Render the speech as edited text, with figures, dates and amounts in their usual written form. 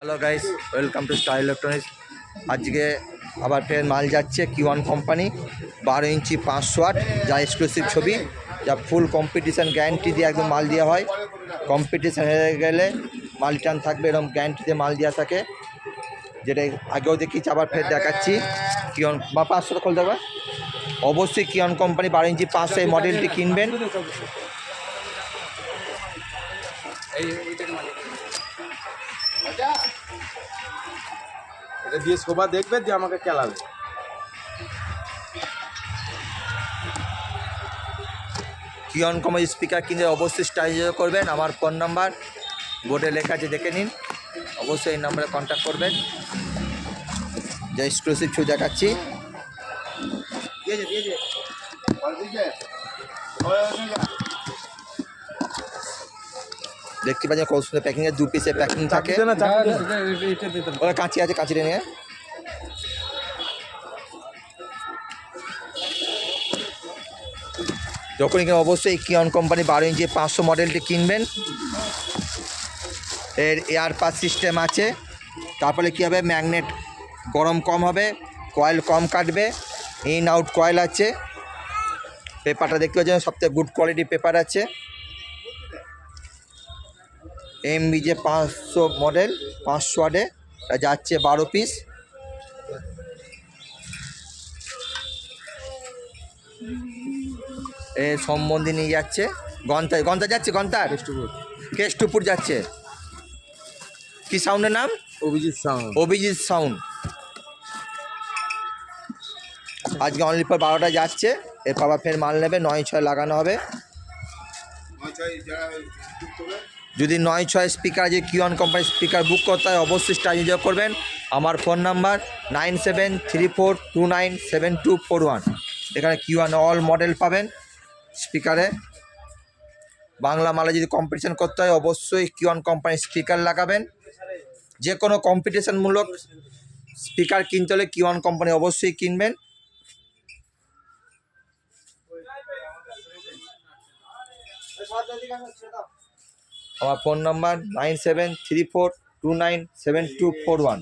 Hello guys, welcome to star electronics. আজকে আবার ফের মাল যাচ্ছে কিওয়ান কোম্পানি 12 ইঞ্চি 500 ওয়াট, যা এক্সক্লুসিভ ছবি, যা ফুল কম্পিটিশান গ্যারান্টি দিয়ে একদম মাল দেওয়া হয়। কম্পিটিশান হয়ে গেলে মাল রিটার্ন থাকবে, এরকম গ্যারান্টি দিয়ে মাল দেওয়া থাকে, যেটা আগেও দেখিয়েছি, আবার ফের দেখাচ্ছি। কিওয়ান বা 500 খোল দেবে, অবশ্যই কিওয়ান কোম্পানি 12 ইঞ্চি 500 এই মডেলটি কিনবেন। এটা দিয়ে শোভা দেখবে, দিয়ে আমাকে খেলাবে। কিওয়ান কোম্পানি স্পিকার কিনতে অবশ্যই স্টাইল করবেন। আমার ফোন নাম্বার বোর্ডে লেখা আছে, দেখে নিন। অবশ্যই এই নাম্বারে কন্ট্যাক্ট করবেন। যে এক্সক্লুসিভ ছবি দেখাচ্ছি, দেখতে পাচ্ছেন কত সুন্দর প্যাকিংয়ে, 2 পিসের প্যাকিং থাকে। ওরা কাঁচি আছে, কাঁচিটা নিয়ে যখন এখানে অবশ্যই কিওয়ান কোম্পানি 12 ইঞ্চি 500 মডেলটি কিনবেন। এর এয়ার পাস সিস্টেম আছে, তারপরে কী হবে, ম্যাগনেট গরম কম হবে, কয়েল কম কাটবে, ইন আউট কয়েল আছে। পেপারটা দেখতে পাচ্ছেন সবথেকে গুড কোয়ালিটি পেপার আছে। MBJ 500 মডেল, 500 ওয়াটে যাচ্ছে 12 পিস। এর সম্বন্ধে নিয়ে যাচ্ছে গন্তা যাচ্ছে, গন্তার কেষ্টপুর যাচ্ছে। কি সাউন্ডের নাম? অভিজিৎ সাউন্ড। আজকে অনলি ফর 12টা যাচ্ছে। এর বাবা ফের মাল নেবে, 9/6 লাগানো হবে। যদি 9/6 স্পিকার, যে কিওয়ান কোম্পানির স্পিকার বুক করতে হয়, অবশ্যই স্টার যোগ করবেন। আমার ফোন নাম্বার 9734297241। এখানে কিওয়ান অল মডেল পাবেন স্পিকারে। বাংলা মালে যদি কম্পিটিশান করতে হয়, অবশ্যই কিওয়ান কোম্পানির স্পিকার লাগাবেন। যে কোনো কম্পিটিশানমূলক স্পিকার কিনতে হলে কিওয়ান কোম্পানি অবশ্যই কিনবেন। আমার ফোন নাম্বার 9734297241।